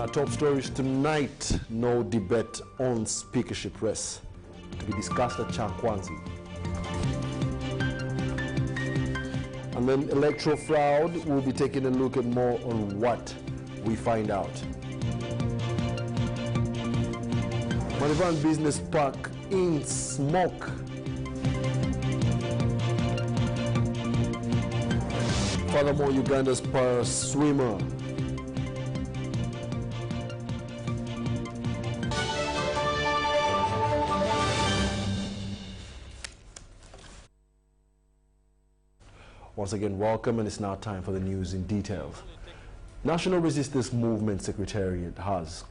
Our top stories tonight: no debate on speakership race to be discussed at Chankwanzi. And then electoral fraud, we'll be taking a look at more on what we find out. Madani Business Park in smoke. Furthermore, Uganda's para swimmer once again, welcome, and it's now time for the news in detail. National Resistance Movement Secretariat has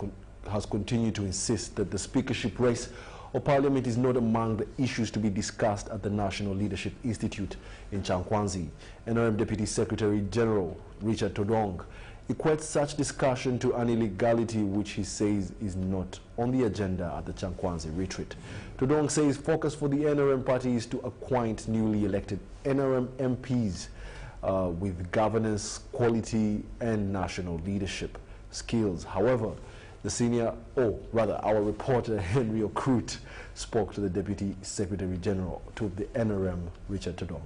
continued to insist that the speakership race of Parliament is not among the issues to be discussed at the National Leadership Institute in Chankwanzi. NRM Deputy Secretary General Richard Todong equates such discussion to an illegality which he says is not on the agenda at the Chankwanzi retreat. Todong says focus for the NRM party is to acquaint newly elected NRM MPs with governance, quality and national leadership skills. However, our reporter Henry Okrut spoke to the Deputy Secretary General to the NRM, Richard Todong.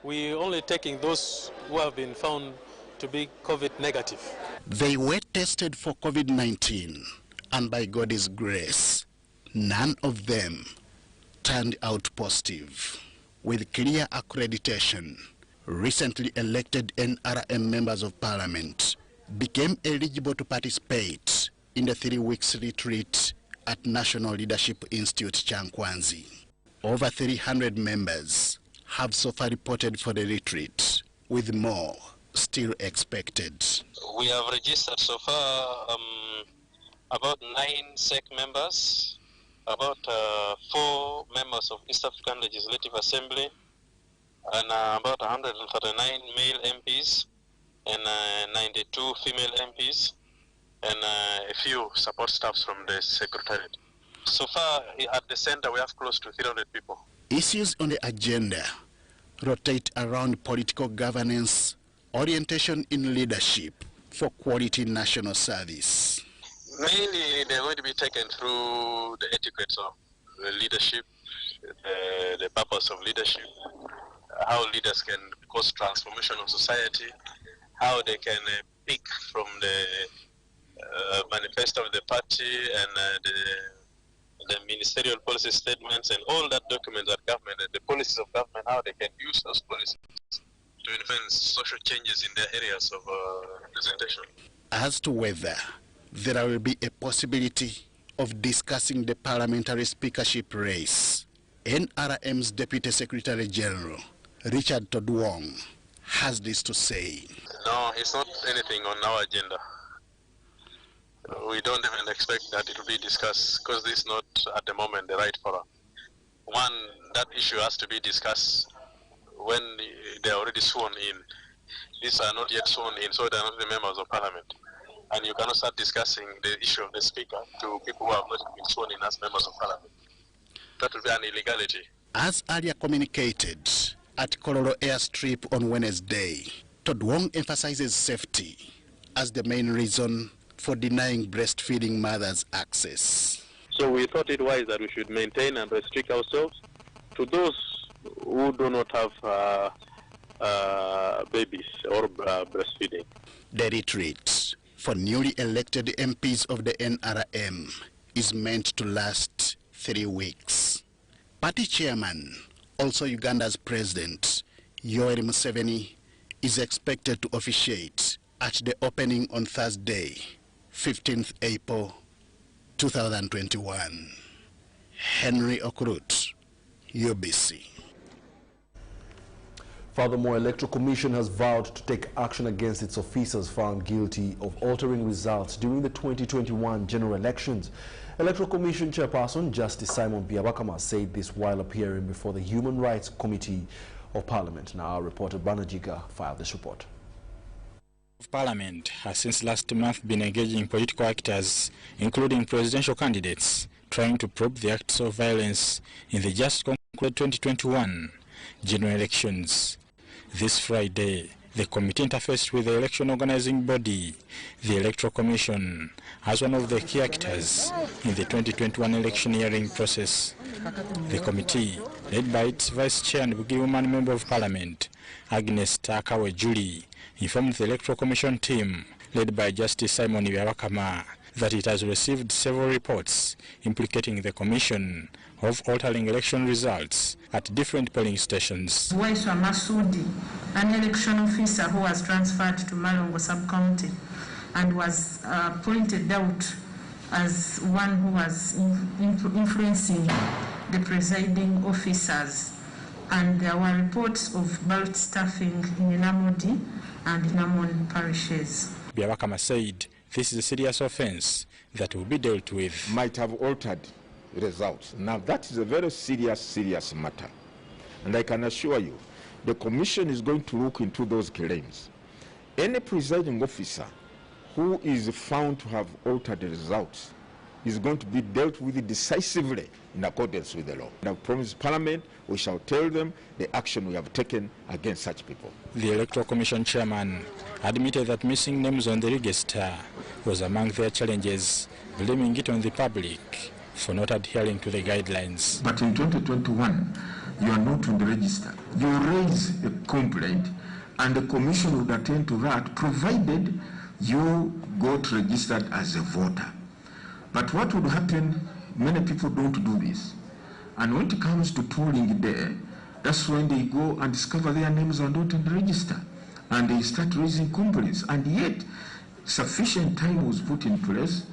We're only taking those who have been found to be COVID negative. They were tested for COVID-19, and by God's grace, none of them turned out positive. With clear accreditation, recently elected NRM members of Parliament became eligible to participate in the 3 weeks retreat at National Leadership Institute Chankwanzi. Over 300 members have so far reported for the retreat, with more still expected. We have registered so far about 9 SEC members, about 4 members of East African Legislative Assembly, and about 139 male MPs, and 92 female MPs, and a few support staffs from the Secretariat. So far, at the center, we have close to 300 people. Issues on the agenda rotate around political governance, orientation in leadership for quality national service. Mainly, they're going to be taken through the etiquettes of leadership, the purpose of leadership, how leaders can cause transformation of society, how they can pick from the manifesto of the party and the ministerial policy statements and all that document that government and the policies of government, how they can use those policies to advance social changes in their areas of representation. As to whether there will be a possibility of discussing the parliamentary speakership race, NRM's Deputy Secretary General Richard Todong has this to say. No, it's not anything on our agenda. We don't even expect that it will be discussed because this is not at the moment the right forum. One, that issue has to be discussed when they are already sworn in. These are not yet sworn in, so they are not the members of Parliament. And you cannot start discussing the issue of the Speaker to people who have not been sworn in as members of Parliament. That would be an illegality. As earlier communicated at Kololo Airstrip on Wednesday, Todong emphasizes safety as the main reason for denying breastfeeding mothers access. So we thought it wise that we should maintain and restrict ourselves to those who do not have babies or breastfeeding. The retreat for newly elected MPs of the NRM is meant to last 3 weeks. Party chairman, also Uganda's president, Yoweri Museveni, is expected to officiate at the opening on Thursday, 15th April 2021. Henry Okrut, UBC. Furthermore, Electoral Commission has vowed to take action against its officers found guilty of altering results during the 2021 general elections. Electoral Commission Chairperson Justice Simon Biabakama said this while appearing before the Human Rights Committee of Parliament. Now, our reporter Banajiga filed this report. Parliament has since last month been engaging political actors, including presidential candidates, trying to probe the acts of violence in the just concluded 2021 general elections. This Friday, The committee interfaced with the election organizing body, the Electoral Commission, as one of the key actors in the 2021 election hearing process. The committee, led by its Vice Chair and Bugiri Woman Member of Parliament, Agnes Takawe-Julie, informed the Electoral Commission team, led by Justice Simon Byabakama, that it has received several reports implicating the Commission of altering election results at different polling stations. Waiswa Masudi, an election officer who was transferred to Malongo sub-county and was pointed out as one who was influencing the presiding officers. And there were reports of ballot stuffing in Namodi and Namon parishes. Byabakama said this is a serious offense that will be dealt with. Might have altered results. Now that is a very serious matter. And I can assure you, the Commission is going to look into those claims. Any presiding officer who is found to have altered the results is going to be dealt with decisively in accordance with the law. And I've promised Parliament we shall tell them the action we have taken against such people. The Electoral Commission chairman admitted that missing names on the register was among their challenges, blaming it on the public for not adhering to the guidelines. But in 2021, you are not on the register. You raise a complaint and the Commission would attend to that provided you got registered as a voter. But what would happen, many people don't do this. And when it comes to polling day, that's when they go and discover their names are not on the register. And they start raising complaints. And yet, sufficient time was put in place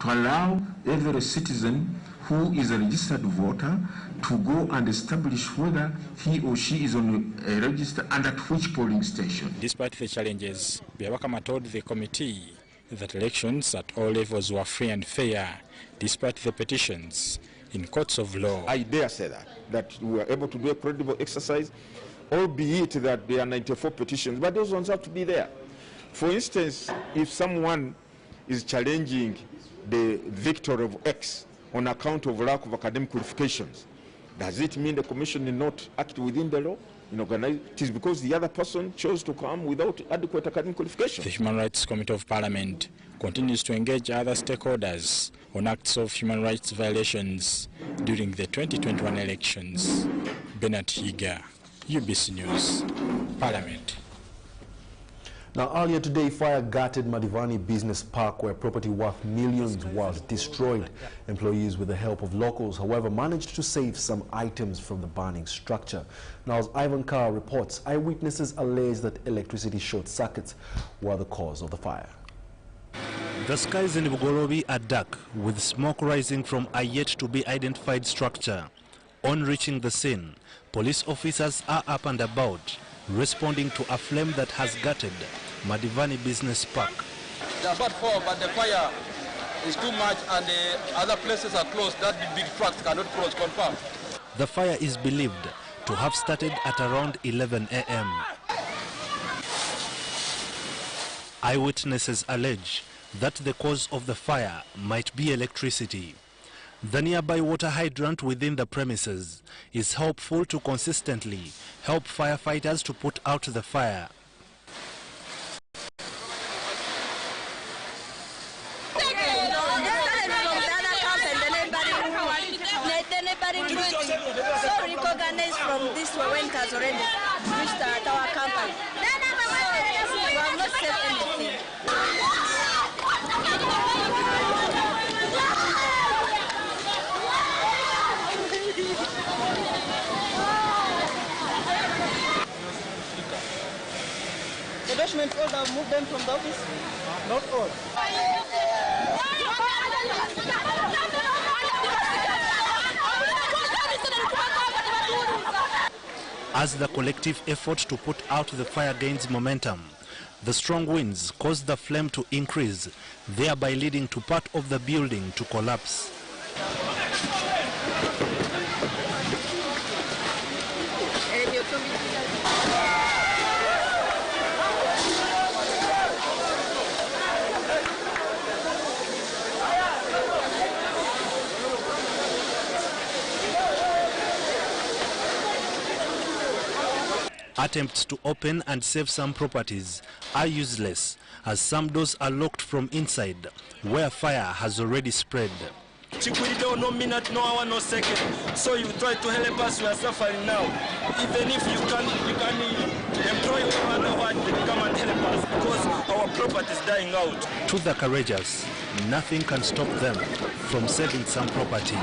to allow every citizen who is a registered voter to go and establish whether he or she is on a register and at which polling station. Despite the challenges, Byabakama told the committee that elections at all levels were free and fair, despite the petitions in courts of law. I dare say that we were able to do a credible exercise, albeit that there are 94 petitions, but those ones have to be there. For instance, if someone is challenging the victory of X on account of lack of academic qualifications, does it mean the Commission did not act within the law? It is because the other person chose to come without adequate academic qualifications. The Human Rights Committee of Parliament continues to engage other stakeholders on acts of human rights violations during the 2021 elections. Bernard Higa, UBC News, Parliament. Now, earlier today, fire gutted Madani Business Park, where property worth millions was destroyed. Employees, with the help of locals, however, managed to save some items from the burning structure. Now, as Ivan Carr reports, eyewitnesses allege that electricity short circuits were the cause of the fire. The skies in Bugolobi are dark, with smoke rising from a yet-to-be-identified structure. On reaching the scene, police officers are up and about, responding to a flame that has gutted Madani Business Park. There are about 4, but the fire is too much and the other places are closed that the big trucks cannot cross, confirmed. The fire is believed to have started at around 11 a.m. Eyewitnesses allege that the cause of the fire might be electricity. The nearby water hydrant within the premises is helpful to consistently help firefighters to put out the fire. So recognized from this when it has already reached our company. So we have not said anything. The document all have moved them from the office? Not all. As the collective effort to put out the fire gains momentum, the strong winds caused the flame to increase, thereby leading to part of the building to collapse. Attempts to open and save some properties are useless, as some doors are locked from inside, where fire has already spread. No minute, no hour, no second. So you try to help us, we are suffering now. Even if you can employ one to come and help us, because our property is dying out. To the courageous, nothing can stop them from saving some property.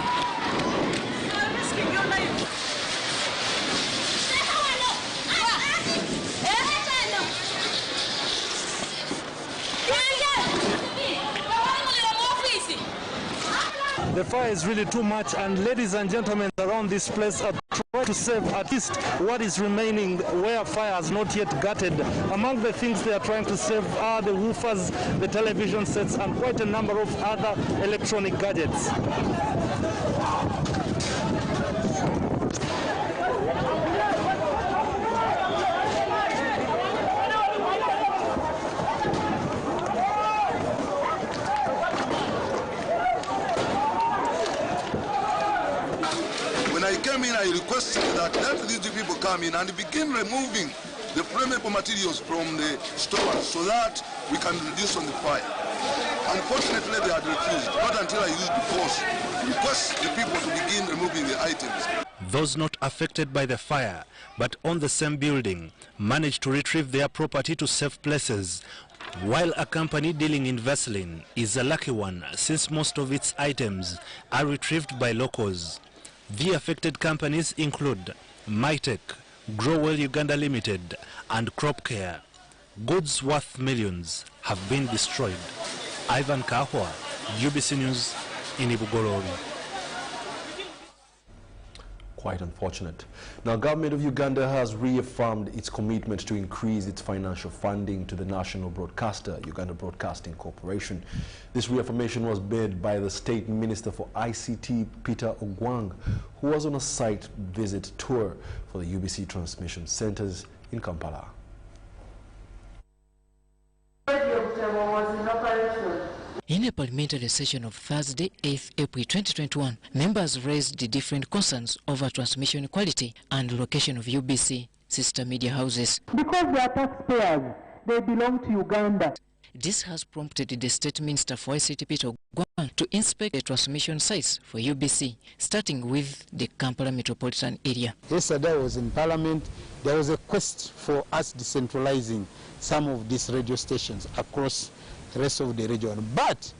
The fire is really too much, and ladies and gentlemen around this place are trying to save at least what is remaining where fire has not yet gutted. Among the things they are trying to save are the woofers, the television sets, and quite a number of other electronic gadgets. I requested that let these people come in and begin removing the flammable materials from the stores so that we can reduce on the fire. Unfortunately, they had refused, not until I used the force to request the people to begin removing the items. Those not affected by the fire, but on the same building, managed to retrieve their property to safe places, while a company dealing in Vaseline is a lucky one, since most of its items are retrieved by locals. The affected companies include Mytech, Growell Uganda Limited, and Crop Care. Goods worth millions have been destroyed. Ivan Kahwa, UBC News in Ibugolobi. Quite unfortunate. Now, government of Uganda has reaffirmed its commitment to increase its financial funding to the national broadcaster, Uganda Broadcasting Corporation. This reaffirmation was made by the State Minister for ICT, Peter Ogwang, who was on a site visit tour for the UBC transmission centers in Kampala. In a parliamentary session of Thursday, 8th April 2021, members raised the different concerns over transmission quality and location of UBC sister media houses. Because they are taxpayers, they belong to Uganda. This has prompted the State Minister for ICT, Peter Ogwang, to inspect the transmission sites for UBC, starting with the Kampala metropolitan area. Yesterday I was in Parliament. There was a quest for us decentralizing some of these radio stations across the rest of the region. But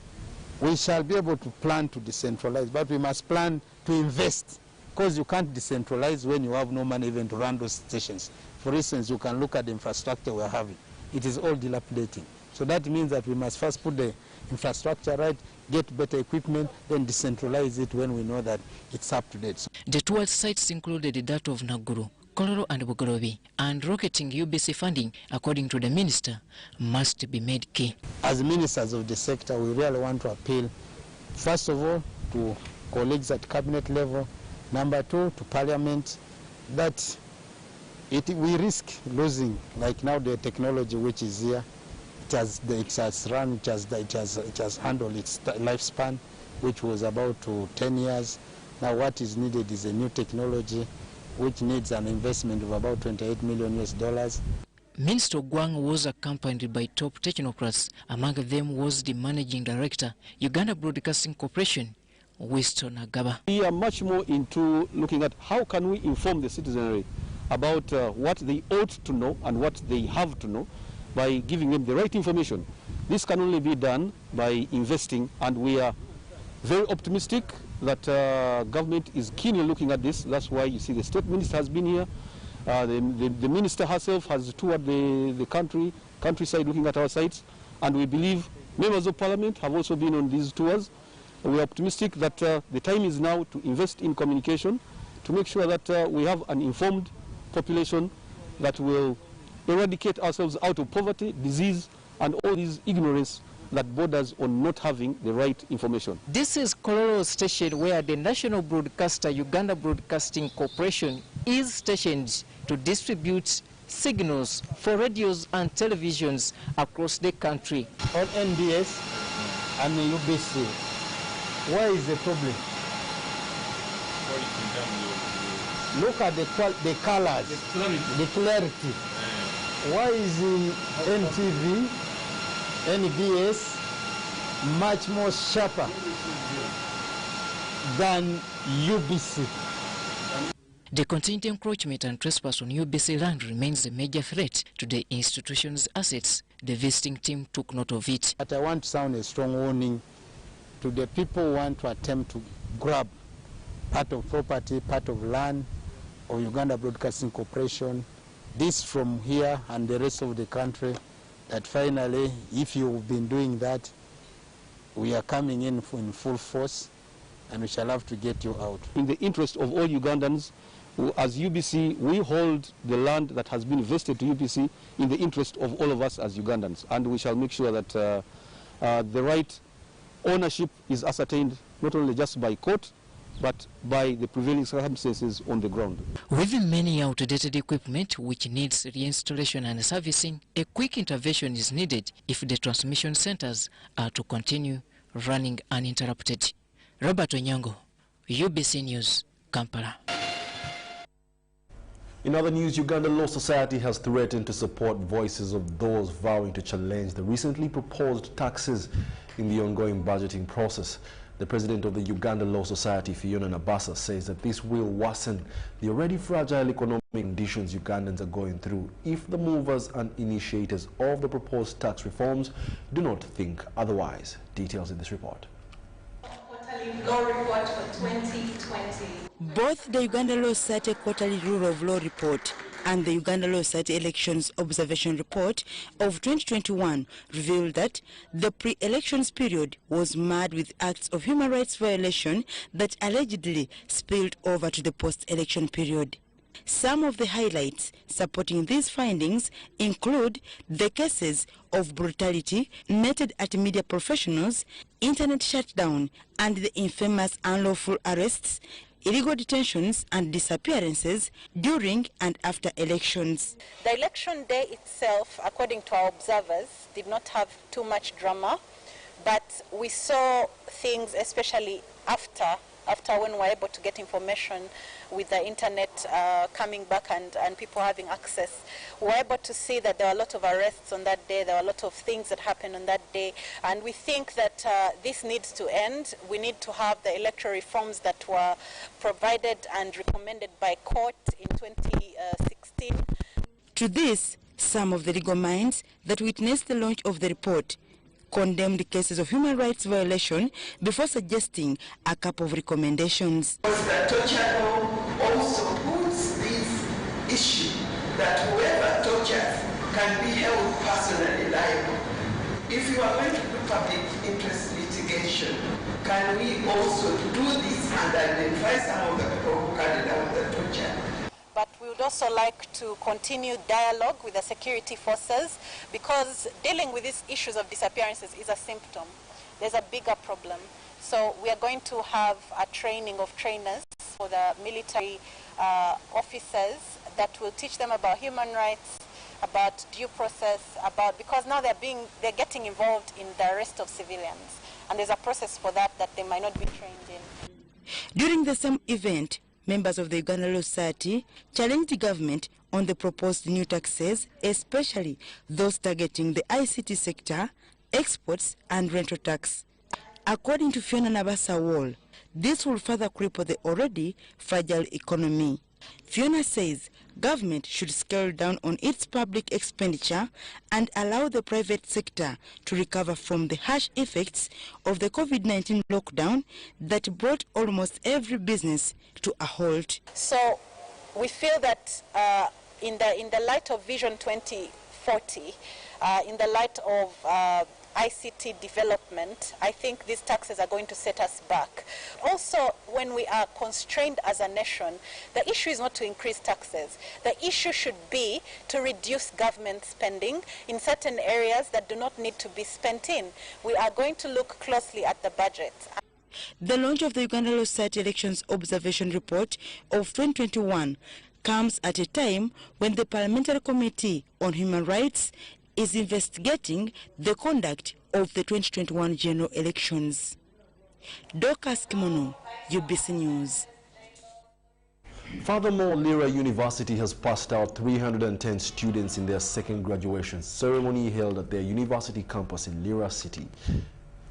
we shall be able to plan to decentralize, but we must plan to invest, because you can't decentralize when you have no money even to run those stations. For instance, you can look at the infrastructure we're having. It is all dilapidating. So that means that we must first put the infrastructure right, get better equipment, then decentralize it when we know that it's up to date. The 12 sites included that of Naguru, Kololo and Bugolobi, and rocketing UBC funding, according to the minister, must be made key. As ministers of the sector, we really want to appeal, first of all, to colleagues at cabinet level, number two, to parliament, that we risk losing, like now the technology which is here, it has handled its lifespan, which was about 10 years. Now what is needed is a new technology, which needs an investment of about $28 million. Minister Ogwang was accompanied by top technocrats. Among them was the managing director, Uganda Broadcasting Corporation, Winston Agaba. We are much more into looking at how can we inform the citizenry about what they ought to know and what they have to know by giving them the right information. This can only be done by investing, and we are very optimistic that government is keenly looking at this. That's why you see the state minister has been here. The minister herself has toured the countryside looking at our sites, and we believe members of parliament have also been on these tours. We are optimistic that the time is now to invest in communication to make sure that we have an informed population that will eradicate ourselves out of poverty, disease, and all these ignorance that borders on not having the right information. This is Kololo Station, where the national broadcaster, Uganda Broadcasting Corporation, is stationed to distribute signals for radios and televisions across the country. On NBS and UBC, where is the problem? Look at the colors, the clarity. Why is NTV, NBS much more sharper than UBC? The continued encroachment and trespass on UBC land remains a major threat to the institution's assets. The visiting team took note of it. But I want to sound a strong warning to the people who want to attempt to grab part of property, part of land of Uganda Broadcasting Corporation, this from here and the rest of the country, that finally, if you've been doing that, we are coming in full force and we shall have to get you out. In the interest of all Ugandans, as UBC, we hold the land that has been vested to UBC in the interest of all of us as Ugandans, and we shall make sure that the right ownership is ascertained not only just by court, but by the prevailing circumstances on the ground. With many outdated equipment which needs reinstallation and servicing, a quick intervention is needed if the transmission centers are to continue running uninterrupted. Robert Onyango, UBC News, Kampala. In other news, Uganda Law Society has threatened to support voices of those vowing to challenge the recently proposed taxes in the ongoing budgeting process. The president of the Uganda Law Society, Fiona Nabasa, says that this will worsen the already fragile economic conditions Ugandans are going through if the movers and initiators of the proposed tax reforms do not think otherwise. Details in this report. Law report for 2020. Both the Uganda Law Society Quarterly Rule of Law Report and the Uganda Law Society Elections Observation Report of 2021 revealed that the pre-elections period was marred with acts of human rights violation that allegedly spilled over to the post-election period. Some of the highlights supporting these findings include the cases of brutality meted at media professionals, internet shutdown, and the infamous unlawful arrests, illegal detentions and disappearances during and after elections. The election day itself, according to our observers, did not have too much drama, but we saw things, especially after when we were able to get information with the internet coming back and people having access. We were able to see that there were a lot of arrests on that day, there were a lot of things that happened on that day, and we think that this needs to end. We need to have the electoral reforms that were provided and recommended by court in 2016. To this, some of the legal minds that witnessed the launch of the report condemned cases of human rights violation before suggesting a couple of recommendations. The torture law also puts this issue that whoever tortures can be held personally liable. If you are going to do public interest litigation, can we also do this and identify some of the people who carried out the torture? But we would also like to continue dialogue with the security forces, because dealing with these issues of disappearances is a symptom. There's a bigger problem. So we are going to have a training of trainers for the military officers that will teach them about human rights, about due process, because now they're getting involved in the arrest of civilians. And there's a process for that they might not be trained in. During the same event, members of the Uganda Law Society challenged the government on the proposed new taxes, especially those targeting the ICT sector, exports and rental tax. According to Fiona Nabasa Wall, this will further cripple the already fragile economy. Fiona says government should scale down on its public expenditure and allow the private sector to recover from the harsh effects of the COVID-19 lockdown that brought almost every business to a halt. So we feel that in the light of Vision 2040, in the light of ICT development, I think these taxes are going to set us back. Also, when we are constrained as a nation, the issue is not to increase taxes. The issue should be to reduce government spending in certain areas that do not need to be spent in. We are going to look closely at the budget. The launch of the Uganda Law Society Elections Observation Report of 2021 comes at a time when the Parliamentary Committee on Human Rights is investigating the conduct of the 2021 general elections. Dorcas Kimono, UBC News. Furthermore, Lira University has passed out 310 students in their second graduation ceremony held at their university campus in Lira City.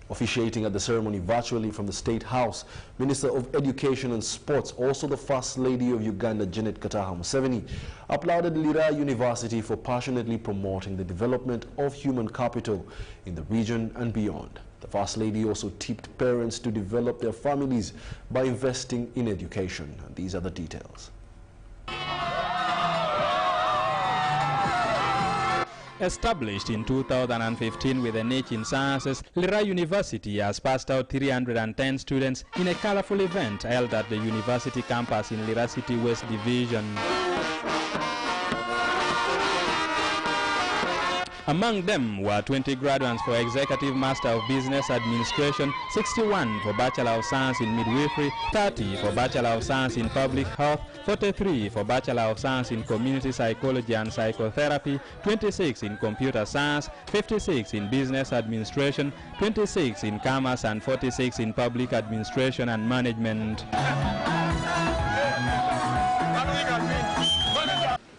Officiating at the ceremony virtually from the State House, Minister of Education and Sports, also the First Lady of Uganda, Janet Kataha Museveni, applauded Lira University for passionately promoting the development of human capital in the region and beyond. The First Lady also tipped parents to develop their families by investing in education. And these are the details. Established in 2015 with a niche in sciences, Lira University has passed out 310 students in a colorful event held at the university campus in Lira City West Division. Among them were 20 graduates for Executive Master of Business Administration, 61 for Bachelor of Science in Midwifery, 30 for Bachelor of Science in Public Health, 43 for Bachelor of Science in Community Psychology and Psychotherapy, 26 in Computer Science, 56 in Business Administration, 26 in Commerce and 46 in Public Administration and Management.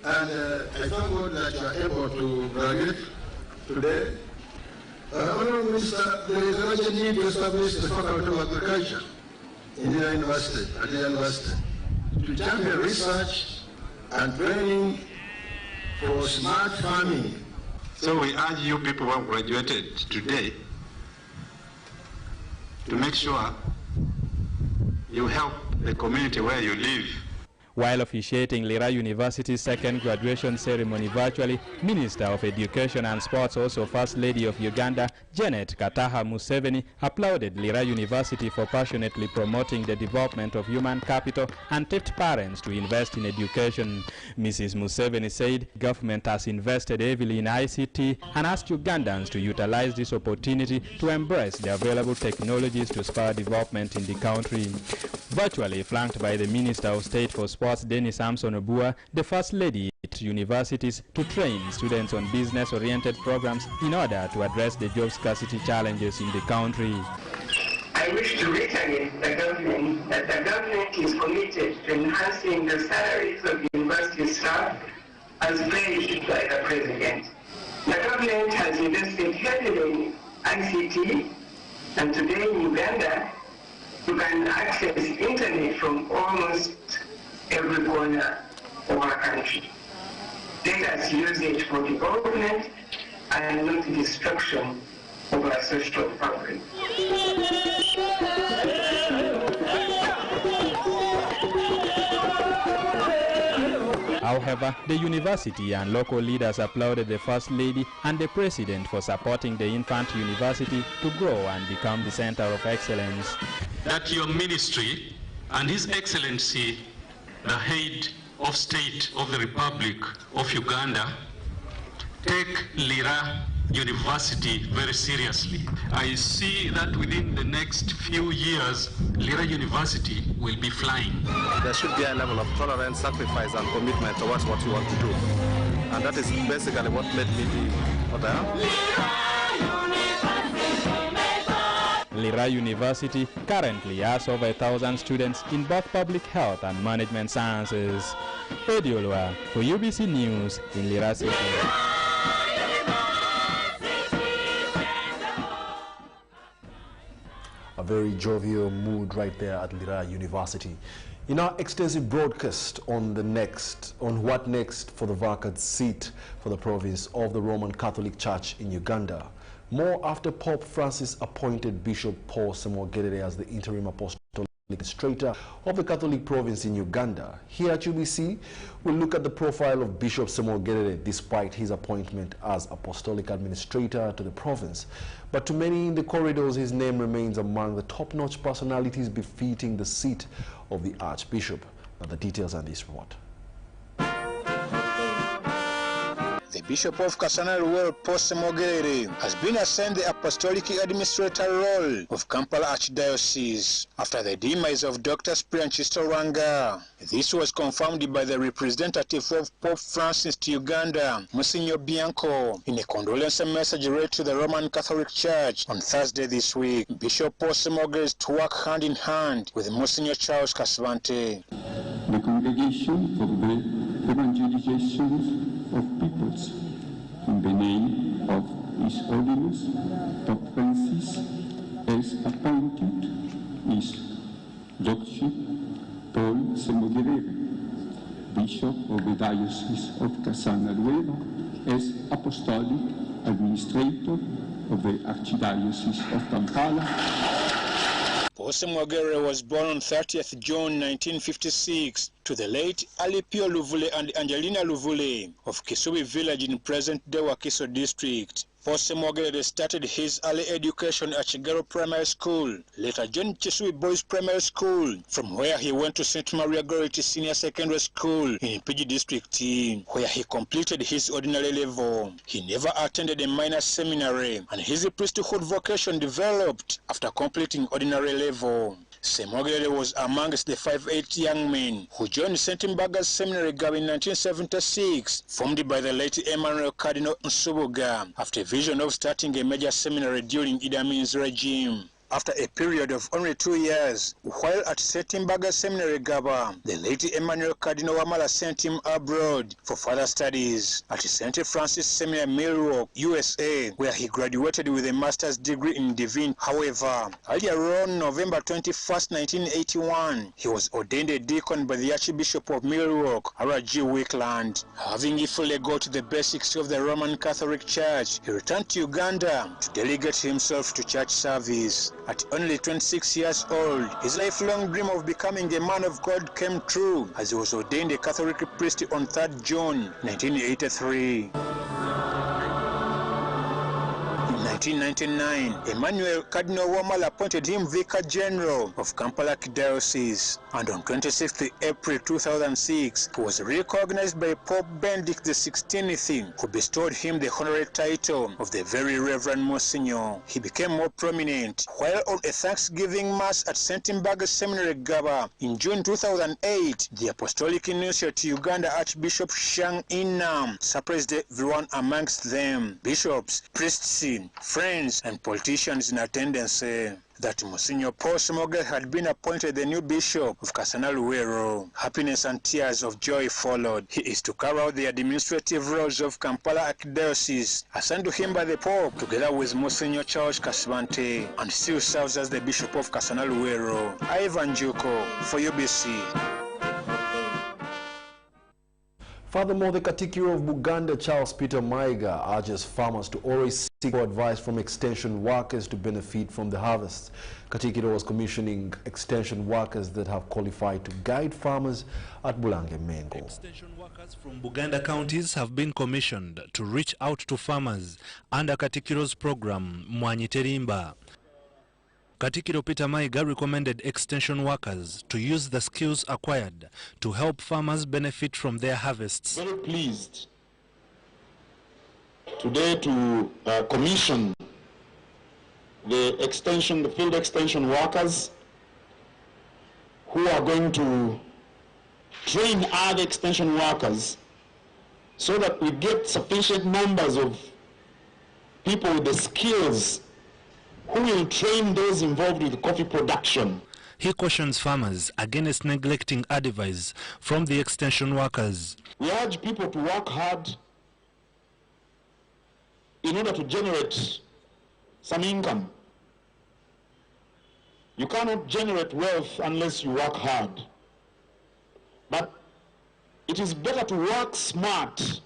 And I thank God that you are able to graduate today. Honorable Minister, there is urgent need to establish the Faculty of Agriculture in the university, at the university, to champion research and training for smart farming. So we urge you people who have graduated today to make sure you help the community where you live. While officiating Lira University's second graduation ceremony virtually, Minister of Education and Sports, also First Lady of Uganda, Janet Kataha Museveni, applauded Lira University for passionately promoting the development of human capital and tipped parents to invest in education. Mrs. Museveni said government has invested heavily in ICT and asked Ugandans to utilize this opportunity to embrace the available technologies to spur development in the country. Virtually flanked by the Minister of State for Sports, Dennis Samson Obua, the First Lady at universities to train students on business-oriented programs in order to address the job scarcity challenges in the country. I wish to reiterate the government that the government is committed to enhancing the salaries of university staff as pledged by the President. The government has invested heavily in ICT, and today in Uganda, you can access internet from almost every corner of our country. Let us use it for development and not destruction of our social fabric. However, the university and local leaders applauded the First Lady and the President for supporting the infant university to grow and become the center of excellence. That your ministry and His Excellency, the head of state of the Republic of Uganda, take Lira University very seriously. I see that within the next few years, Lira University will be flying. There should be a level of tolerance, sacrifice, and commitment towards what you want to do. And that is basically what made me be what I am. Lira University currently has over 1,000 students in both public health and management sciences. Ediolwa for UBC News in Lira City. A very jovial mood right there at Lira University. In our extensive broadcast on what next for the vacant seat for the province of the Roman Catholic Church in Uganda. More after Pope Francis appointed Bishop Samuel Magoura as the interim apostolic administrator of the Catholic province in Uganda. Here at UBC, we'll look at the profile of Bishop Samuel Magoura despite his appointment as apostolic administrator to the province. But to many in the corridors, his name remains among the top-notch personalities befitting the seat of the Archbishop. Now the details on this report. The Bishop of Kasana Paul Samuel Magoura has been assigned the apostolic administrator role of Kampala Archdiocese after the demise of Dr. Spiranchisto Ranga. This was confirmed by the representative of Pope Francis to Uganda, Monsignor Bianco, in a condolence message read to the Roman Catholic Church on Thursday this week. Bishop Paul Samuel Magoura is to work hand in hand with Monsignor Charles Kasvante. The congregation for the evangelizations of peoples. In the name of His Holiness, Pope Francis, as appointed His Lordship Paul Semogerere, Bishop of the Diocese of Cassana-Luero, as Apostolic Administrator of the Archdiocese of Kampala. Paul Semogerere was born on 30th June 1956 to the late Alipio Luvule and Angelina Luvule of Kisubi village in present-day Wakiso district. Paul Semogerere started his early education at Chigaro Primary School, later joined Kisubi Boys Primary School, from where he went to St. Maria Gority Senior Secondary School in PG District, where he completed his ordinary level. He never attended a minor seminary, and his priesthood vocation developed after completing ordinary level. Semogerere was amongst the 5'8" young men who joined St. Mbaga's Seminary Gab in 1976, formed by the late Emmanuel Cardinal Nsubuga, after a vision of starting a major seminary during Idi Amin's regime. After a period of only 2 years, while at St. Mbaga's Seminary Gaba, the late Emmanuel Cardinal Wamala sent him abroad for further studies at St. Francis Seminary, Milwaukee, USA, where he graduated with a master's degree in Divine. However, earlier on November 21st, 1981, he was ordained a deacon by the Archbishop of Milwaukee, R.G. Wickland. Having fully got the basics of the Roman Catholic Church, he returned to Uganda to delegate himself to church service. At only 26 years old, his lifelong dream of becoming a man of God came true as he was ordained a Catholic priest on 3rd June 1983. In 1999, Emmanuel Cardinal Wamala appointed him Vicar General of Kampala Diocese, and on 26th April 2006, he was recognized by Pope Benedict XVI, who bestowed him the honorary title of the Very Reverend Monsignor. He became more prominent while on a Thanksgiving Mass at St. Mbaga's Seminary Gaba in June 2008. The Apostolic Nuncio to Uganda, Archbishop Shang Inam, surprised everyone amongst them, bishops, priests, friends and politicians in attendance, that Monsignor Paul Semogerere had been appointed the new bishop of Cassana-Luero. Happiness and tears of joy followed. He is to carry out the administrative roles of Kampala Archdiocese, assigned to him by the Pope, together with Monsignor Charles Kasibante, and still serves as the bishop of Cassana-Luero. Ivan Juko for UBC. Furthermore, the Katikiro of Buganda, Charles Peter Maiga, urges farmers to always seek advice from extension workers to benefit from the harvest. Katikiro was commissioning extension workers that have qualified to guide farmers at Bulange Mengo. Extension workers from Buganda counties have been commissioned to reach out to farmers under Katikiro's program, Mwanyi Terimba. Katikiro Peter Maiga recommended extension workers to use the skills acquired to help farmers benefit from their harvests. Very pleased today to commission the field extension workers who are going to train other extension workers so that we get sufficient numbers of people with the skills who will train those involved with coffee production. He cautions farmers against neglecting advice from the extension workers. We urge people to work hard in order to generate some income. You cannot generate wealth unless you work hard. But it is better to work smart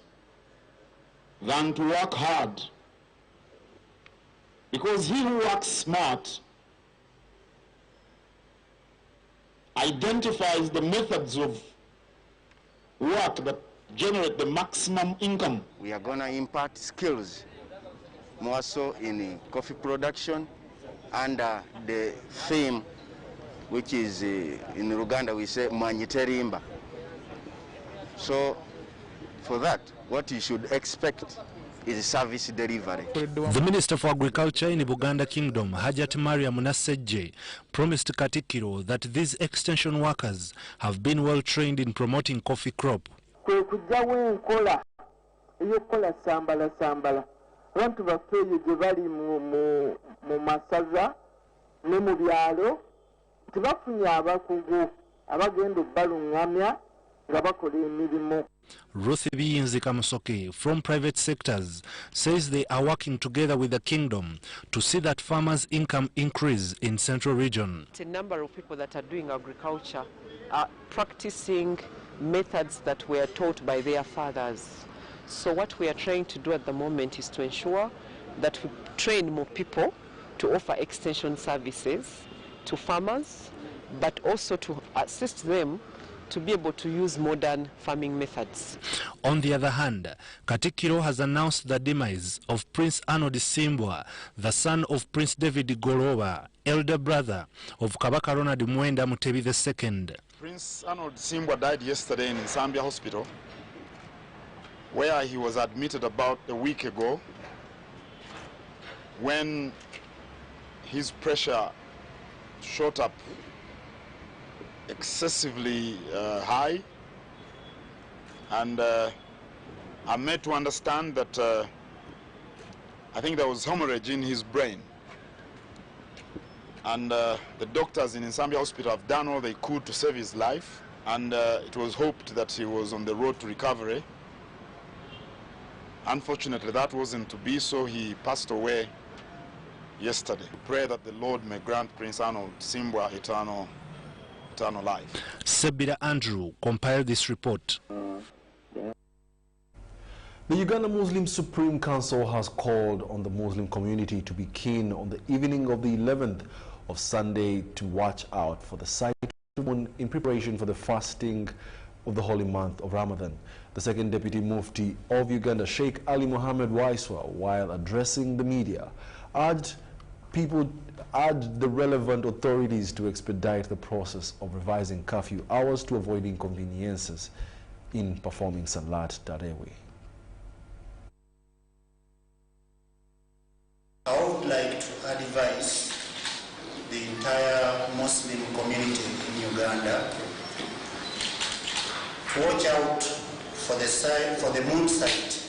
than to work hard. Because he who works smart identifies the methods of work that generate the maximum income. We are going to impart skills more so in coffee production under the theme which is in Uganda we say Mwanyi Terimba. So for that, what you should expect is service delivery. The Minister for Agriculture in the Buganda Kingdom, Hajat Maria Munasejje, promised Katikiro that these extension workers have been well trained in promoting coffee crop. Abantu bafeeyo gye bali mu masaza ne mu byalo tebafunye abakugu abagenda obbalungamya Ruthi Kamusoke from private sectors says they are working together with the kingdom to see that farmers' income increase in Central Region. A number of people that are doing agriculture are practicing methods that were taught by their fathers. So what we are trying to do at the moment is to ensure that we train more people to offer extension services to farmers, but also to assist them to be able to use modern farming methods. On the other hand, Katikiro has announced the demise of Prince Arnold Simbwa, the son of Prince David Goloba, elder brother of Kabaka Ronald Mwenda Mutebi II. Prince Arnold Simbwa died yesterday in Zambia Hospital, where he was admitted about a week ago when his pressure shot up excessively high, and I'm made to understand that I think there was hemorrhage in his brain, and the doctors in Zambia Hospital have done all they could to save his life, and it was hoped that he was on the road to recovery. Unfortunately, that wasn't to be, so he passed away yesterday. Pray that the Lord may grant Prince Arnold Simbwa eternal life. Sebira Andrew compiled this report. The Uganda Muslim Supreme Council has called on the Muslim community to be keen on the evening of the 11th of Sunday to watch out for the sight of the moon in preparation for the fasting of the holy month of Ramadan. The second Deputy Mufti of Uganda, Sheikh Ali Mohammed Waiswa, while addressing the media, urged the relevant authorities to expedite the process of revising curfew hours to avoid inconveniences in performing Salat Tarawih. I would like to advise the entire Muslim community in Uganda to watch out for the moon sight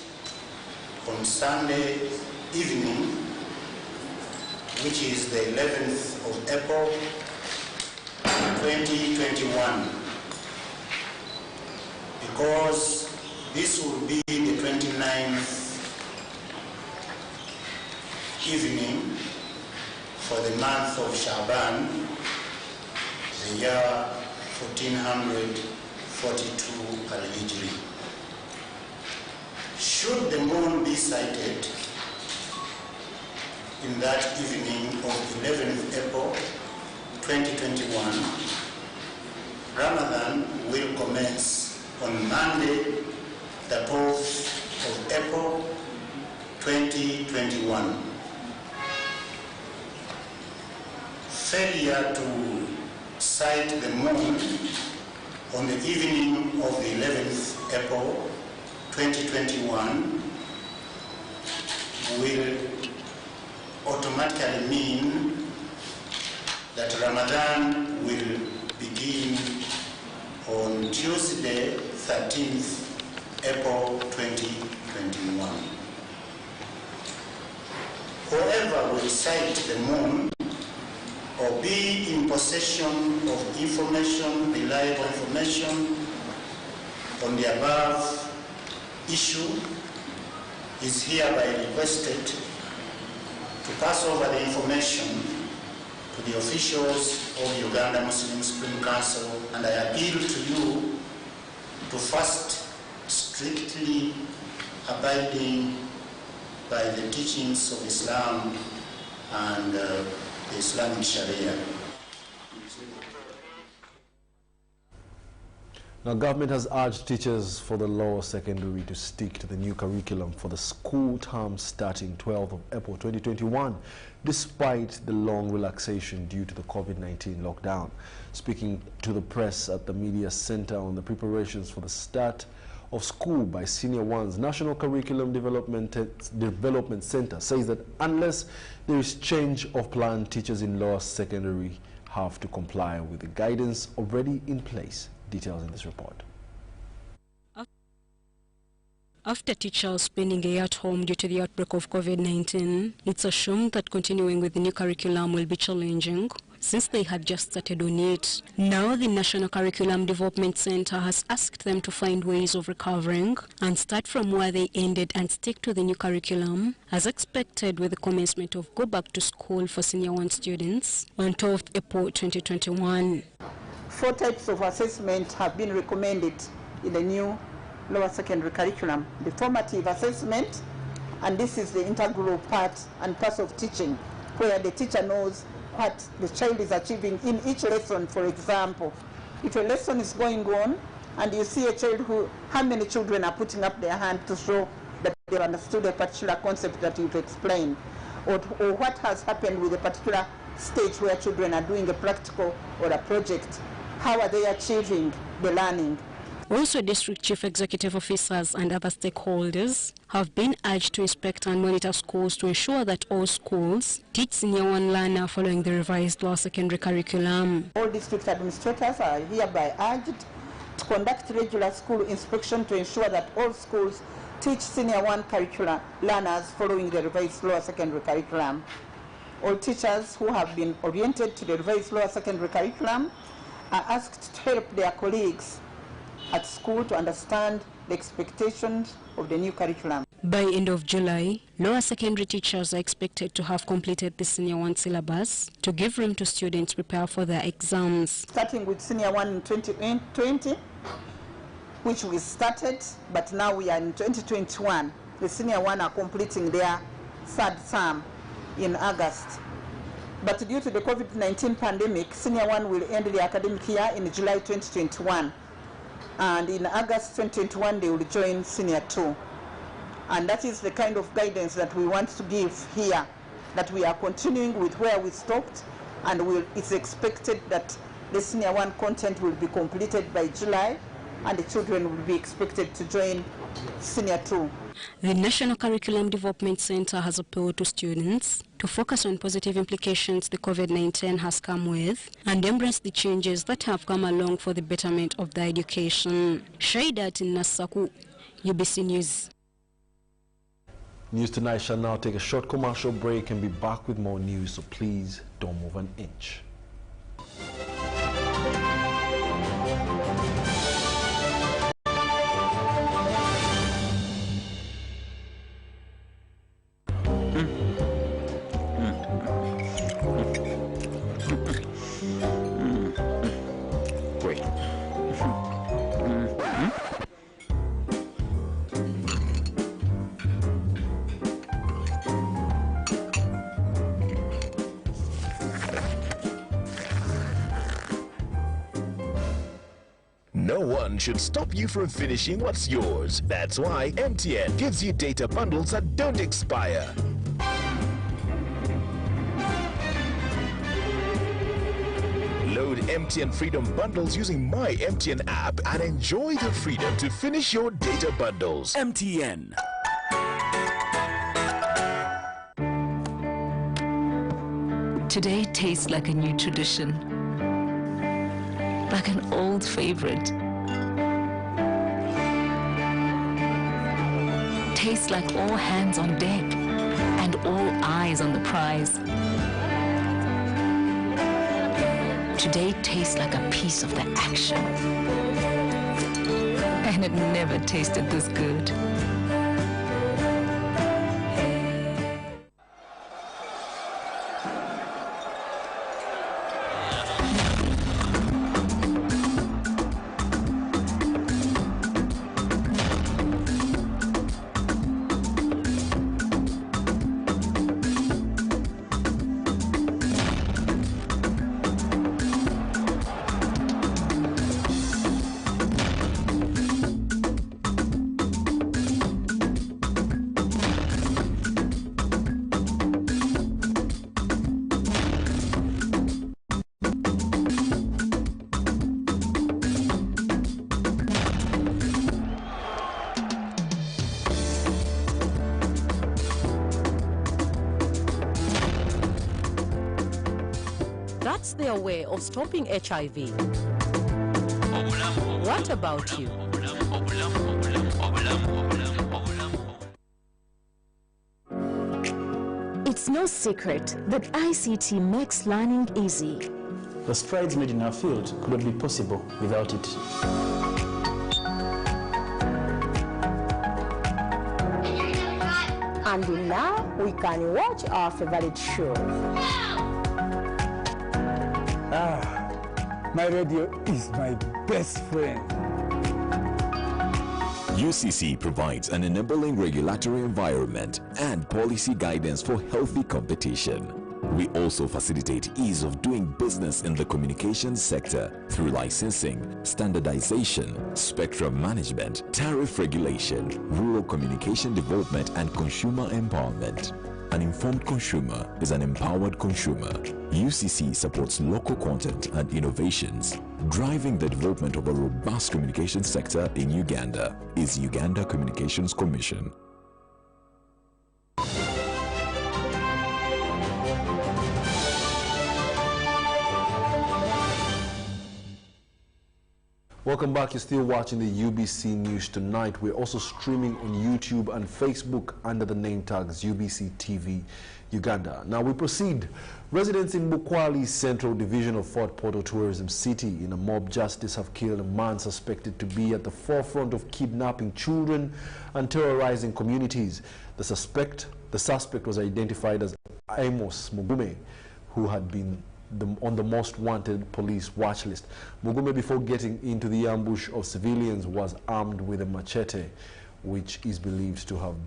on Sunday evening, which is the 11th of April 2021, because this will be the 29th evening for the month of Shaban, the year 1442 Al-Hijri. Should the moon be sighted in that evening of 11th April 2021, Ramadan will commence on Monday, the 12th of April 2021. Failure to sight the moon on the evening of the 11th April 2021 will automatically mean that Ramadan will begin on Tuesday, 13th April 2021. Whoever will sight the moon or be in possession of information, reliable information on the above issue is hereby requested to pass over the information to the officials of Uganda Muslim Supreme Council, and I appeal to you to first strictly abiding by the teachings of Islam and the Islamic Sharia. Now, government has urged teachers for the lower secondary to stick to the new curriculum for the school term starting 12th of April 2021, despite the long relaxation due to the COVID-19 lockdown. Speaking to the press at the Media Center on the preparations for the start of school by Senior One's National Curriculum Development Center says that unless there is change of plan, teachers in lower secondary have to comply with the guidance already in place. Details in this report. After teachers spending a year at home due to the outbreak of COVID-19, it's assumed that continuing with the new curriculum will be challenging since they had just started on it. Now the National Curriculum Development Center has asked them to find ways of recovering and start from where they ended and stick to the new curriculum, as expected with the commencement of Go Back to School for Senior 1 students on 12th April 2021. 4 types of assessment have been recommended in the new lower secondary curriculum. The formative assessment, and this is the integral part and parts of teaching, where the teacher knows what the child is achieving in each lesson. For example, if a lesson is going on and you see a child how many children are putting up their hand to show that they understood a particular concept that you've explained, or what has happened with a particular stage where children are doing a practical or a project, how are they achieving the learning. Also, district chief executive officers and other stakeholders have been urged to inspect and monitor schools to ensure that all schools teach Senior 1 learner following the revised lower secondary curriculum. All district administrators are hereby urged to conduct regular school inspection to ensure that all schools teach Senior 1 curricula learners following the revised lower secondary curriculum. All teachers who have been oriented to the revised lower secondary curriculum are asked to help their colleagues at school to understand the expectations of the new curriculum. By end of July, lower secondary teachers are expected to have completed the Senior 1 syllabus to give room to students prepare for their exams. Starting with Senior 1 in 2020, which we started, but now we are in 2021. The Senior 1 are completing their 3rd term in August. But due to the COVID-19 pandemic, Senior 1 will end the academic year in July 2021. And in August 2021, they will join Senior 2. And that is the kind of guidance that we want to give here, that we are continuing with where we stopped, and it's expected that the Senior 1 content will be completed by July, and the children will be expected to join Senior 2. The National Curriculum Development Center has appealed to students to focus on positive implications the COVID-19 has come with and embrace the changes that have come along for the betterment of their education. Shaidat Nasaku, UBC News. News Tonight shall now take a short commercial break and be back with more news, so please don't move an inch. No one should stop you from finishing what's yours. That's why MTN gives you data bundles that don't expire. Load MTN Freedom Bundles using My MTN app and enjoy the freedom to finish your data bundles. MTN. Today tastes like a new tradition, like an old favorite. Tastes like all hands on deck and all eyes on the prize. Today tastes like a piece of the action. And it never tasted this good. That's their way of stopping HIV. What about you? It's no secret that ICT makes learning easy. The strides made in our field could not be possible without it. And now we can watch our favorite show. My radio is my best friend. UCC provides an enabling regulatory environment and policy guidance for healthy competition. We also facilitate ease of doing business in the communications sector through licensing, standardization, spectrum management, tariff regulation, rural communication development, and consumer empowerment. An informed consumer is an empowered consumer. UCC supports local content and innovations. Driving the development of a robust communication sector in Uganda is Uganda Communications Commission. Welcome back. You're still watching the UBC News Tonight. We're also streaming on YouTube and Facebook under the name tags UBC TV Uganda. Now we proceed. Residents in Bukwali's Central Division of Fort Portal Tourism City in a mob justice have killed a man suspected to be at the forefront of kidnapping children and terrorizing communities. The suspect was identified as Amos Mugume, who had been on the most wanted police watch list. Mugume, before getting into the ambush of civilians, was armed with a machete, which is believed to have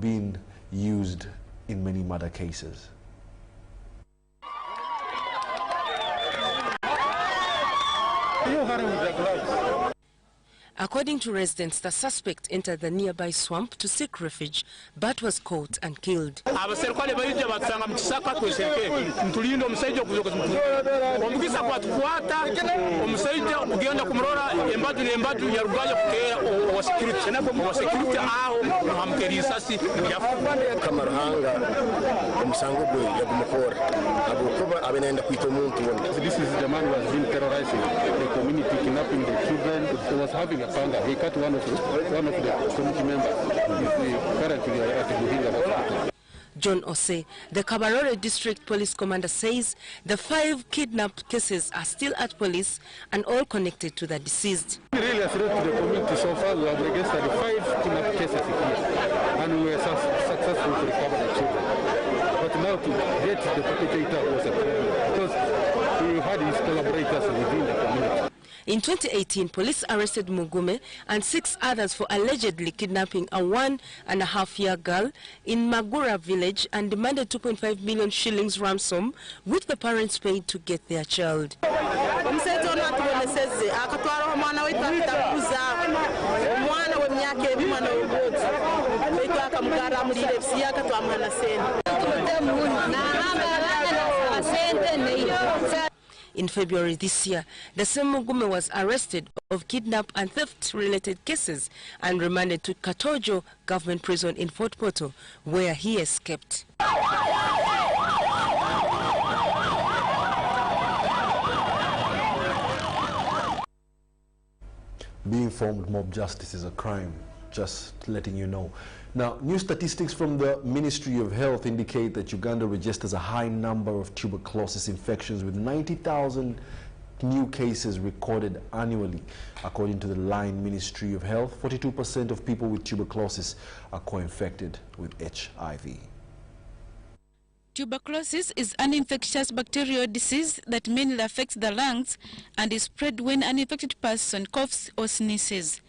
been used in many murder cases. According to residents, the suspect entered the nearby swamp to seek refuge, but was caught and killed. This is the man who has been terrorizing the community, kidnapping the children. He was having a panga. He cut one of the community members. Currently at the Buhinga hospital. John Ose, the Kabarore District Police Commander, says the 5 kidnapped cases are still at police and all connected to the deceased. Really a threat to the community so far. We have registered 5 kidnapped cases here, and we were successful to recover the children. But now to get the perpetrator was a problem because we had his collaborators within the community. In 2018, police arrested Mugume and 6 others for allegedly kidnapping a 1.5-year girl in Magoura village and demanded 2.5 million shillings ransom, which the parents paid to get their child. In February this year, the same Mugume was arrested of kidnap and theft-related cases and remanded to Katojo government prison in Fort Portal, where he escaped. Being informed mob justice is a crime, just letting you know. Now, new statistics from the Ministry of Health indicate that Uganda registers a high number of tuberculosis infections with 90,000 new cases recorded annually. According to the Line Ministry of Health, 42% of people with tuberculosis are co-infected with HIV. Tuberculosis is an infectious bacterial disease that mainly affects the lungs and is spread when an infected person coughs or sneezes.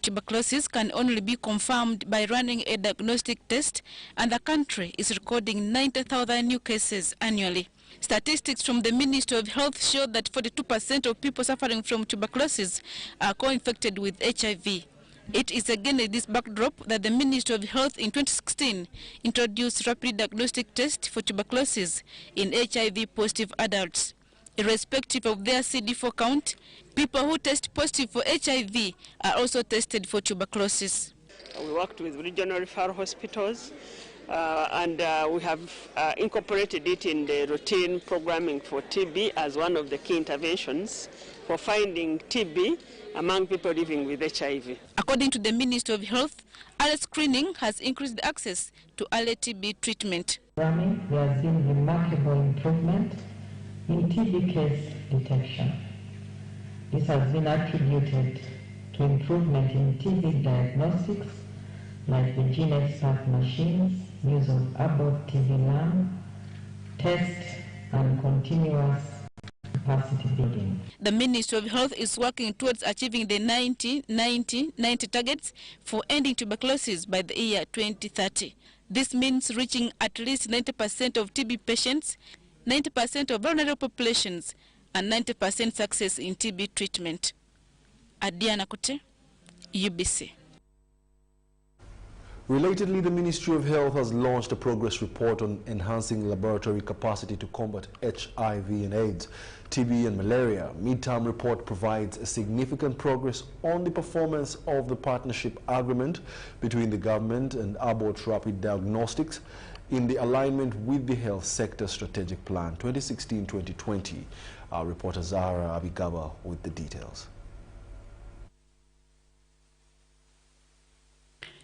Tuberculosis can only be confirmed by running a diagnostic test, and the country is recording 90,000 new cases annually. Statistics from the Ministry of Health show that 42% of people suffering from tuberculosis are co-infected with HIV. It is against this backdrop that the Ministry of Health in 2016 introduced rapid diagnostic tests for tuberculosis in HIV-positive adults. Irrespective of their CD4 count, people who test positive for HIV are also tested for tuberculosis. We worked with regional referral hospitals and we have incorporated it in the routine programming for TB as one of the key interventions for finding TB among people living with HIV. According to the Ministry of Health, early screening has increased access to early TB treatment. There has been remarkable improvement in TB case detection. This has been attributed to improvement in TB diagnostics, like the GeneXpert machines, use of Abbott TB lab, tests, and continuous capacity building. The Ministry of Health is working towards achieving the 90 targets for ending tuberculosis by the year 2030. This means reaching at least 90% of TB patients, 90% of vulnerable populations, and 90% success in TB treatment. Adiana Kote, UBC. Relatedly, the Ministry of Health has launched a progress report on enhancing laboratory capacity to combat HIV and AIDS, TB and malaria. Midterm report provides a significant progress on the performance of the partnership agreement between the government and Abbott Rapid Diagnostics in the alignment with the health sector strategic plan 2016-2020. Our reporter Zahra Abigaba with the details.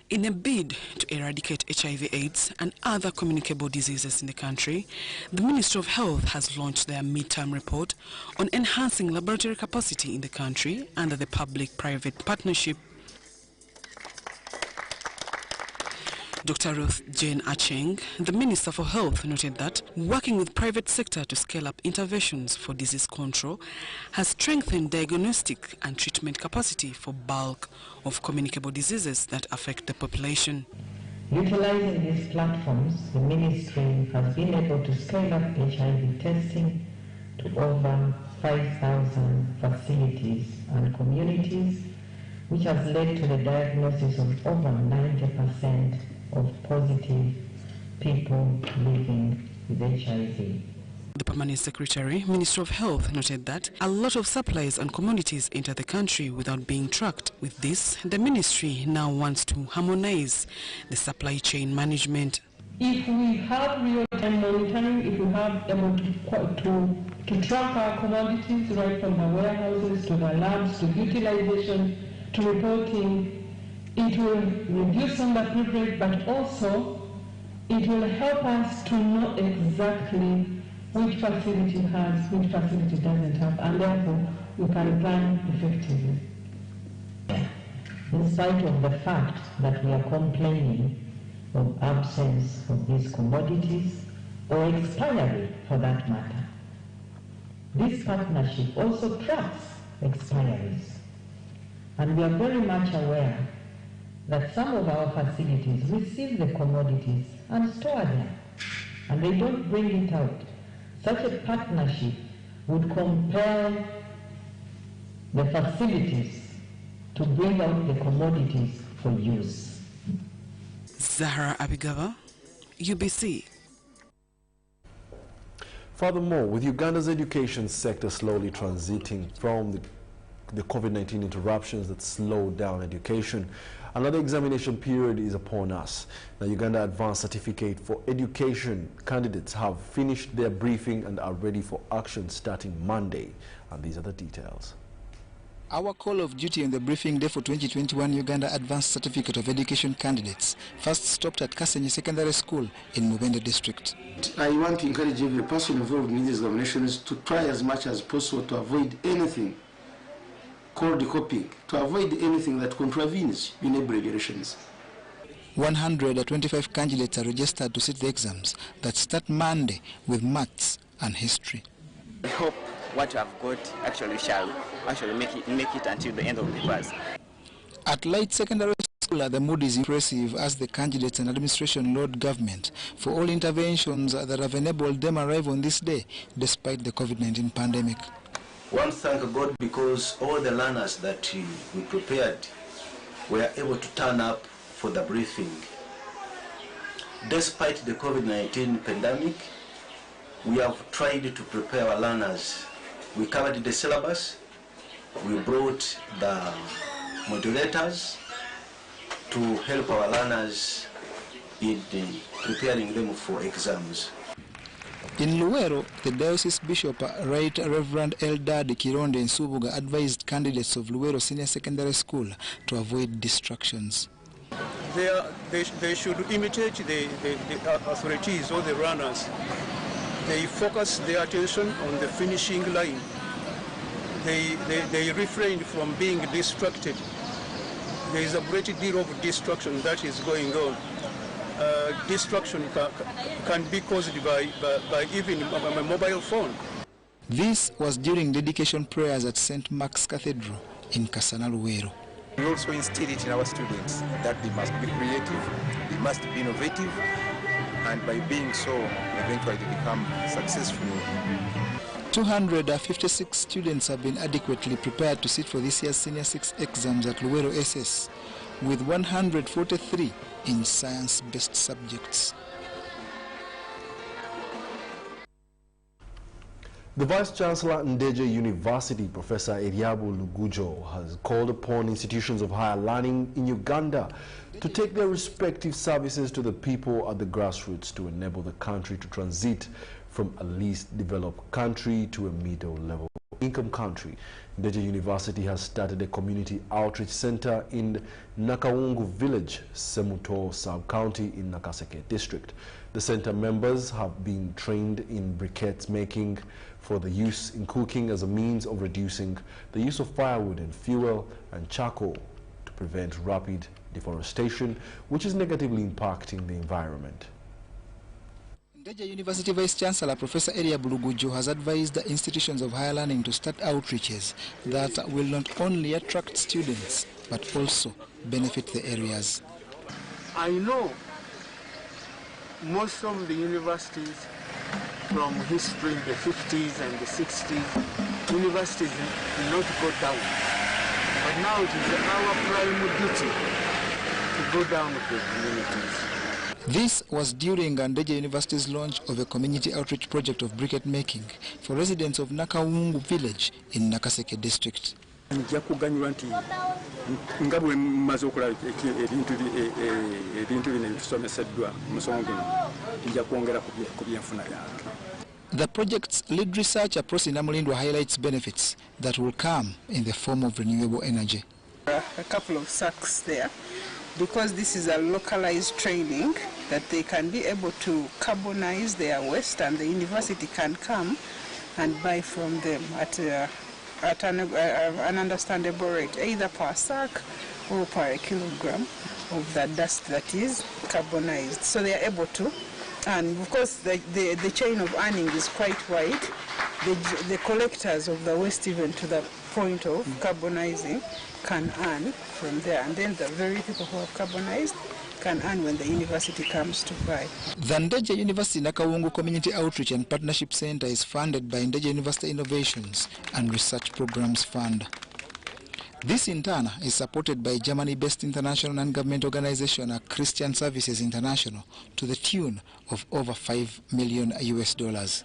In a bid to eradicate HIV/AIDS and other communicable diseases in the country, the Ministry of Health has launched their midterm report on enhancing laboratory capacity in the country under the public-private partnership. Dr. Ruth Jane Acheng, the Minister for Health, noted that working with private sector to scale up interventions for disease control has strengthened diagnostic and treatment capacity for bulk of communicable diseases that affect the population. Utilizing these platforms, the Ministry has been able to scale up HIV testing to over 5,000 facilities and communities, which has led to the diagnosis of over 90% of positive people living with HIV. The Permanent Secretary, Ministry of Health, noted that a lot of supplies and commodities enter the country without being tracked. With this, the ministry now wants to harmonize the supply chain management. If we have real-time monitoring, if we have able to track our commodities right from the warehouses to the labs to utilization to reporting, it will reduce underprivilege, but also it will help us to know exactly which facility has, which facility doesn't have, and therefore we can plan effectively. In spite of the fact that we are complaining of absence of these commodities, or expiry for that matter, this partnership also tracks expiries. And we are very much aware that some of our facilities receive the commodities and store them, and they don't bring it out. Such a partnership would compel the facilities to bring out the commodities for use. Zahra Abigaba, UBC. Furthermore, with Uganda's education sector slowly transiting from the COVID-19 interruptions that slowed down education, another examination period is upon us. The Uganda Advanced Certificate for Education candidates have finished their briefing and are ready for action starting Monday. And these are the details. Our call of duty on the briefing day for 2021 Uganda Advanced Certificate of Education candidates first stopped at Kasenyi Secondary School in Mubende district. I want to encourage every person involved in these examinations to try as much as possible to avoid anything called copying, to avoid anything that contravenes UNEB regulations. 125 candidates are registered to sit the exams that start Monday with maths and history. I hope what I've got actually shall make it until the end of the class. At Light Secondary School, the mood is impressive as the candidates and administration laud government for all interventions that have enabled them arrive on this day despite the COVID-19 pandemic. I want to thank God because all the learners that we prepared were able to turn up for the briefing. Despite the COVID-19 pandemic, we have tried to prepare our learners. We covered the syllabus, we brought the modulators to help our learners in preparing them for exams. In Luwero, the diocese bishop, Right Reverend Eldad Kironde Nsubuga, advised candidates of Luwero Senior Secondary School to avoid distractions. They should imitate the authorities or the runners. They focus their attention on the finishing line. They refrain from being distracted. There is a great deal of distraction that is going on. Distraction can be caused by even a mobile phone. This was during dedication prayers at St. Mark's Cathedral in Kasana, Luwero. We also instill it in our students that they must be creative, they must be innovative, and by being so, eventually become successful. 256 students have been adequately prepared to sit for this year's Senior 6 exams at Luwero SS, with 143 in science-based subjects. The Vice-Chancellor Ndeje University, Professor Eriabu Lugujo, has called upon institutions of higher learning in Uganda to take their respective services to the people at the grassroots to enable the country to transit from a least developed country to a middle-level income country. Ndeje University has started a community outreach center in Nakawungu village, Semuto sub-county in Nakaseke district. The center members have been trained in briquettes making for the use in cooking as a means of reducing the use of firewood and fuel and charcoal to prevent rapid deforestation, which is negatively impacting the environment. Ndeje University Vice-Chancellor Professor Eria Bulugujo has advised the institutions of higher learning to start outreaches that will not only attract students but also benefit the areas. I know most of the universities from history in the 50s and the 60s, universities did not go down. But now it is our prime duty to go down with the communities. This was during Ndeje University's launch of a community outreach project of briquette making for residents of Nakawungu village in Nakaseke district. The project's lead researcher, Prosi Namulindwa, highlights benefits that will come in the form of renewable energy. A couple of sacks there, because this is a localized training that they can be able to carbonize their waste, and the university can come and buy from them at an understandable rate, either per sack or per kilogram of the dust that is carbonized. So they are able to, and of course the chain of earning is quite wide. The collectors of the waste, even to the point of carbonizing, can earn from there, and then the very people who have carbonized can earn when the university comes to buy. The Ndeje University Nakawungu Community Outreach and Partnership Center is funded by Ndeje University Innovations and Research Programs Fund. This in turn is supported by Germany-based international non-government organization Christian Services International to the tune of over $5 million US.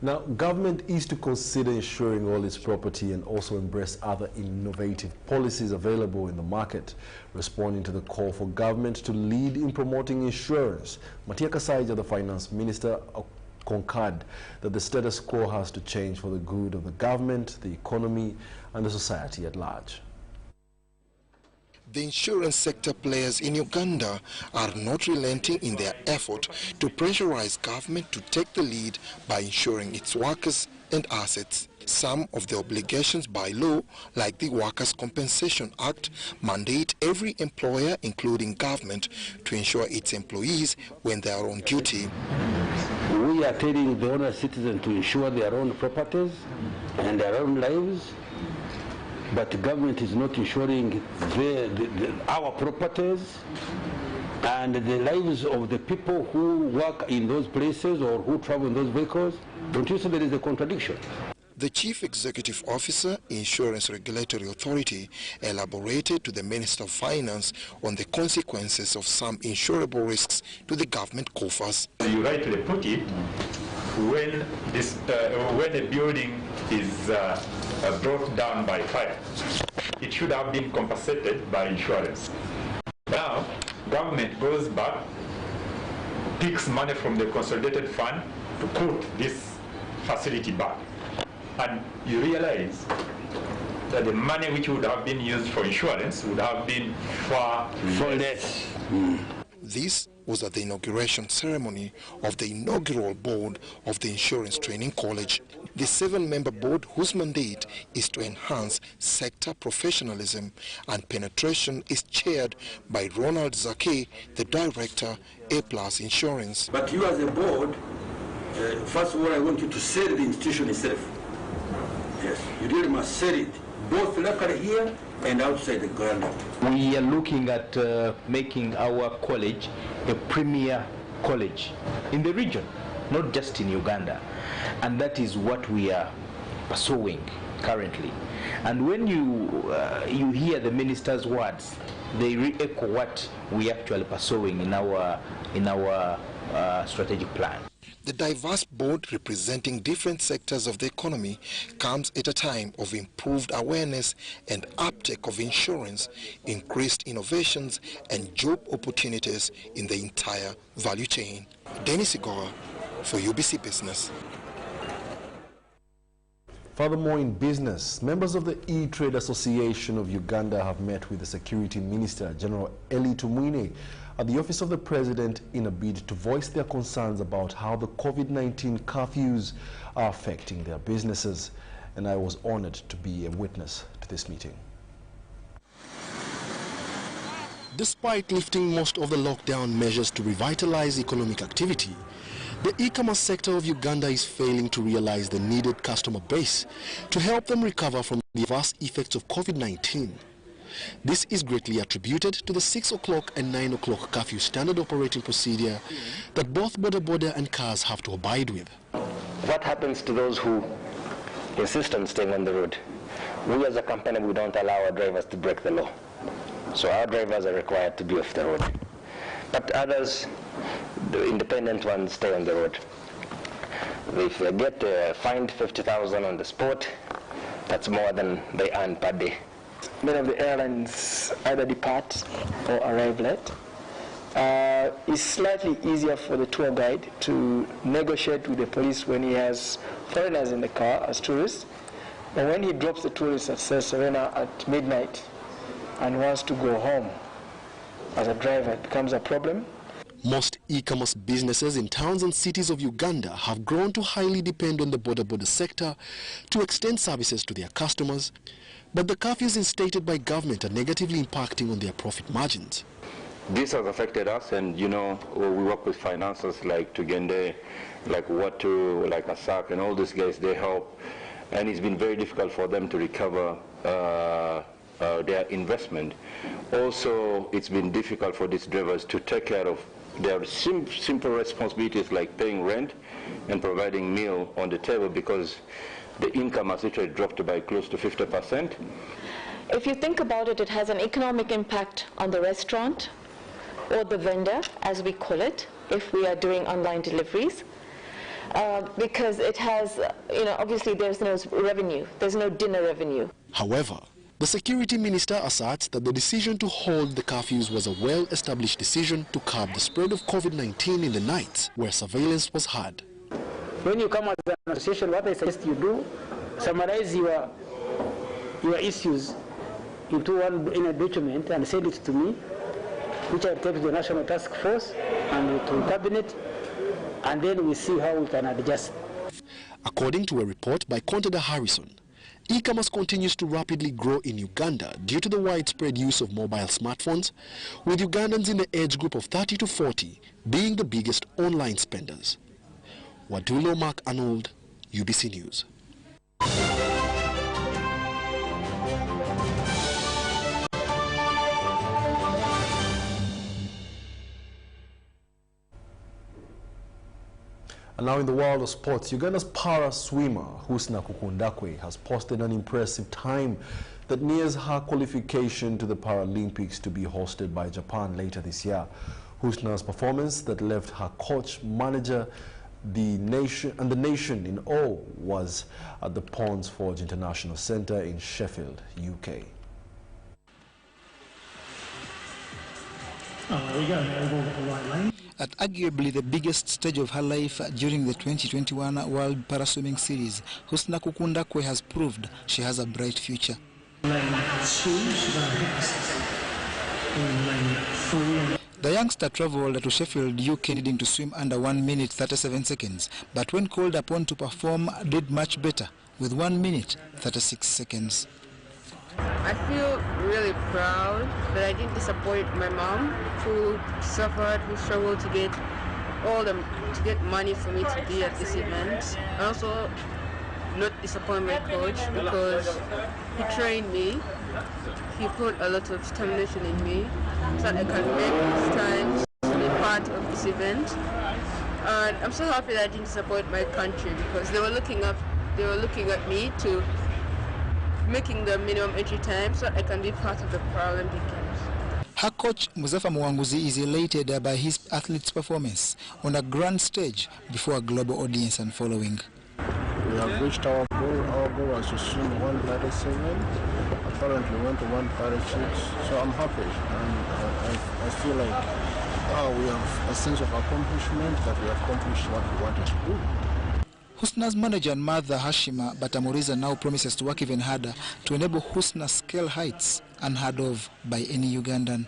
Now, government is to consider ensuring all its property and also embrace other innovative policies available in the market, responding to the call for government to lead in promoting insurance. Matia Kasaija, the finance minister, concurred that the status quo has to change for the good of the government, the economy, and the society at large. The insurance sector players in Uganda are not relenting in their effort to pressurize government to take the lead by insuring its workers and assets. Some of the obligations by law, like the Workers' Compensation Act, mandate every employer, including government, to insure its employees when they are on duty. We are telling the honest citizens to insure their own properties and their own lives, but the government is not ensuring our properties and the lives of the people who work in those places or who travel in those vehicles. Don't you see there is a contradiction? The Chief Executive Officer, Insurance Regulatory Authority, elaborated to the Minister of Finance on the consequences of some insurable risks to the government coffers. You rightly put it, when a building is brought down by fire, it should have been compensated by insurance. Now, government goes back, picks money from the consolidated fund to put this facility back. And you realize that the money which would have been used for insurance would have been far less. This was at the inauguration ceremony of the inaugural board of the Insurance Training College. The 7-member board, whose mandate is to enhance sector professionalism and penetration, is chaired by Ronald Zake, the director, A+ Insurance. But you as a board, first of all, I want you to sell the institution itself. Yes, you really must sell it, both locally here and outside Uganda. We are looking at making our college a premier college in the region, not just in Uganda. And that is what we are pursuing currently. And when you hear the minister's words, they re-echo what we are actually pursuing in our strategic plan. The diverse board representing different sectors of the economy comes at a time of improved awareness and uptake of insurance, increased innovations and job opportunities in the entire value chain. Dennis Igora for UBC Business. Furthermore, in business, members of the E-Trade Association of Uganda have met with the Security Minister, General Eli Tumwine, at the Office of the President in a bid to voice their concerns about how the COVID-19 curfews are affecting their businesses. And I was honored to be a witness to this meeting. Despite lifting most of the lockdown measures to revitalize economic activity, the e-commerce sector of Uganda is failing to realize the needed customer base to help them recover from the adverse effects of COVID-19. This is greatly attributed to the 6 o'clock and 9 o'clock curfew standard operating procedure that both border and cars have to abide with. What happens to those who insist on staying on the road? We as a company, we don't allow our drivers to break the law. So our drivers are required to be off the road. But others, the independent ones, stay on the road. If they get fined 50,000 on the spot, that's more than they earn per day. Many of the airlines either depart or arrive late. It's slightly easier for the tour guide to negotiate with the police when he has foreigners in the car as tourists. But when he drops the tourists at Serena at midnight and wants to go home as a driver, it becomes a problem. Most e-commerce businesses in towns and cities of Uganda have grown to highly depend on the border sector to extend services to their customers, but the curfews instated by government are negatively impacting on their profit margins. This has affected us, and we work with financiers like Tugende, like Watu, like Asak, and all these guys, they help, and it's been very difficult for them to recover their investment. Also, it's been difficult for these drivers to take care of their simple responsibilities like paying rent and providing meal on the table, because the income has literally dropped by close to 50%. If you think about it, it has an economic impact on the restaurant or the vendor, as we call it, if we are doing online deliveries, because it has, obviously there's no revenue, there's no dinner revenue. However, the security minister asserts that the decision to hold the curfews was a well-established decision to curb the spread of COVID-19 in the nights where surveillance was hard. When you come as an association, what I suggest you do, summarize your issues into in a document and send it to me, which I take to the National Task Force and to Cabinet, and then we see how we can adjust. According to a report by Contada Harrison, e-commerce continues to rapidly grow in Uganda due to the widespread use of mobile smartphones, with Ugandans in the age group of 30 to 40 being the biggest online spenders. Wadulo Mark Arnold, UBC News. And now in the world of sports, Uganda's para swimmer Husna Kukundakwe has posted an impressive time that nears her qualification to the Paralympics to be hosted by Japan later this year. Husna's performance that left her coach, manager The nation in awe was at the Ponds Forge International Centre in Sheffield, UK. At arguably the biggest stage of her life during the 2021 World Paraswimming Series, Husna Kukundakwe has proved she has a bright future. The youngster travelled to Sheffield, UK, needing to swim under 1 minute 37 seconds, but when called upon to perform, did much better with 1 minute 36 seconds. I feel really proud that I didn't disappoint my mom, who suffered, who struggled to get money for me to be at this event. I also not disappoint my coach because he trained me. He put a lot of determination in me so that I can make this time to be part of this event. And I'm so happy that I didn't disappoint my country because they were looking at me to making the minimum entry time so I can be part of the Paralympic Games. Her coach, Muzafa Mwanguzi, is elated by his athlete's performance on a grand stage before a global audience and following. We have reached our goal. Our goal was to swim 1:37. Apparently we went to 1:36. So I'm happy, and I feel like we have a sense of accomplishment that we accomplished what we wanted to do. Husna's manager and mother, Hashima Batamuriza, now promises to work even harder to enable Husna scale heights unheard of by any Ugandan.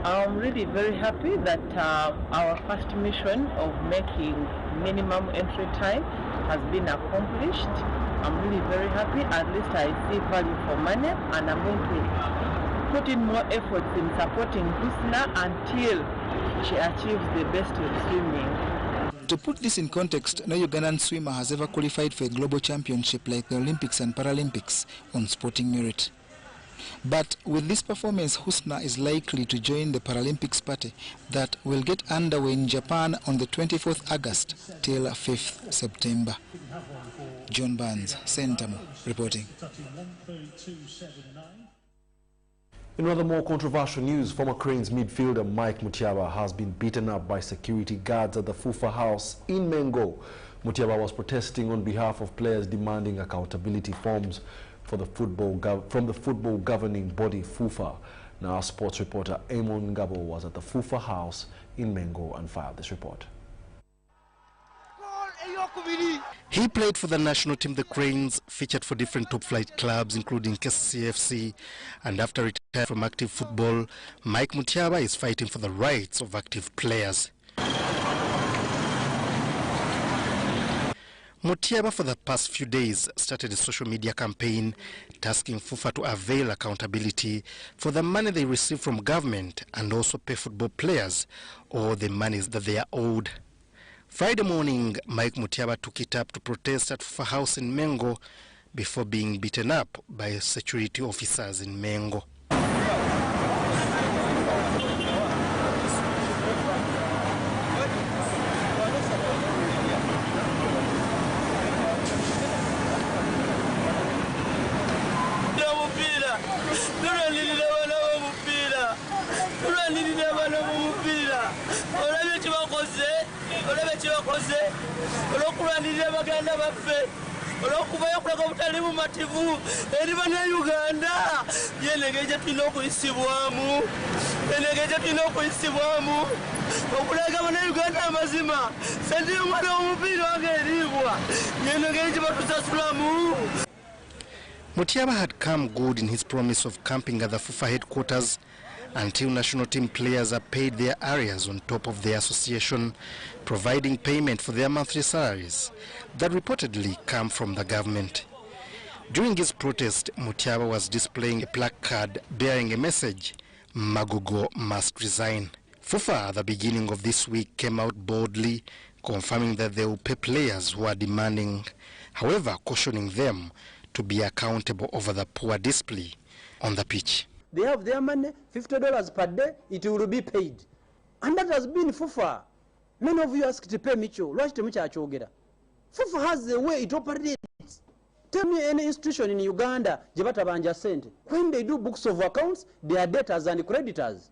I'm really very happy that our first mission of making minimum entry time has been accomplished. I'm really very happy. At least I see value for money, and I'm going to put in more efforts in supporting Husna until she achieves the best in swimming. To put this in context, no Ugandan swimmer has ever qualified for a global championship like the Olympics and Paralympics on sporting merit. But with this performance, Husna is likely to join the Paralympics party that will get underway in Japan on the 24th August till 5th September. John Barnes, Sentamo, reporting. In other more controversial news, former Cranes midfielder Mike Mutiaba has been beaten up by security guards at the FUFA house in Mengo. Mutiaba was protesting on behalf of players demanding accountability forms for the from the football governing body FUFA. Now, our sports reporter Amon Ngabo was at the FUFA house in Mengo and filed this report. He played for the national team, the Cranes, featured for different top-flight clubs, including KCFC, and after retiring from active football, Mike Mutiaba is fighting for the rights of active players. Mutiaba, for the past few days, started a social media campaign tasking FUFA to avail accountability for the money they receive from government and also pay football players or the monies that they are owed. Friday morning, Mike Mutiaba took it up to protest at FUFA House in Mengo before being beaten up by security officers in Mengo. Mutiaba had come good in his promise of camping at the FUFA headquarters until national team players are paid their arrears on top of their association, providing payment for their monthly salaries that reportedly come from the government. During his protest, Mutiaba was displaying a placard bearing a message, "Magogo must resign." FUFA at the beginning of this week came out boldly, confirming that they will pay players who are demanding, however cautioning them to be accountable over the poor display on the pitch. They have their money, $50 per day, it will be paid. And that has been FUFA. Many of you asked to pay Micho. FUFA has the way it operates. Tell me any institution in Uganda, when they do books of accounts, they are debtors and creditors.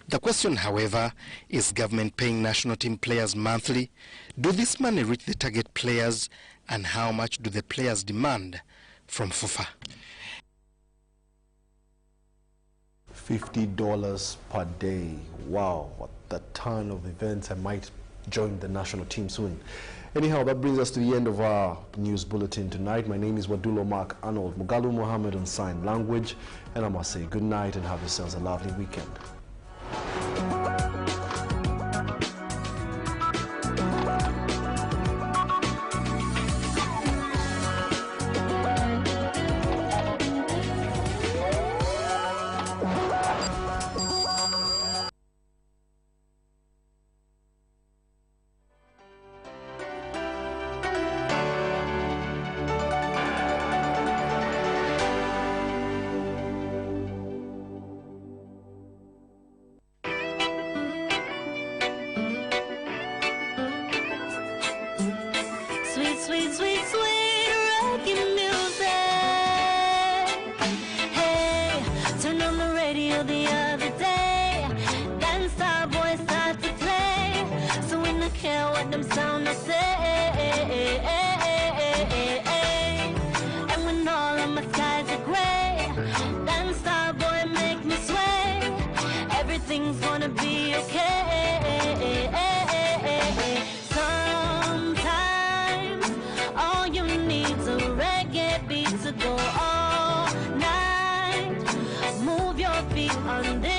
The question, however, is government paying national team players monthly? Do this money reach the target players? And how much do the players demand from FIFA? $50 per day. Wow, what a ton of events. I might join the national team soon. Anyhow, that brings us to the end of our news bulletin tonight. My name is Wadulo Mark Arnold Mugalu Mohammed on sign language, and I must say good night and have yourselves a lovely weekend. Sweet, sweet, sweet reggae music. Hey, turn on the radio the other day. Then Star Boy start to play. So we don't care what them sound say. And when all of my skies are gray, then Star Boy make me sway. Everything's gonna be okay. To go all night, move your feet on this.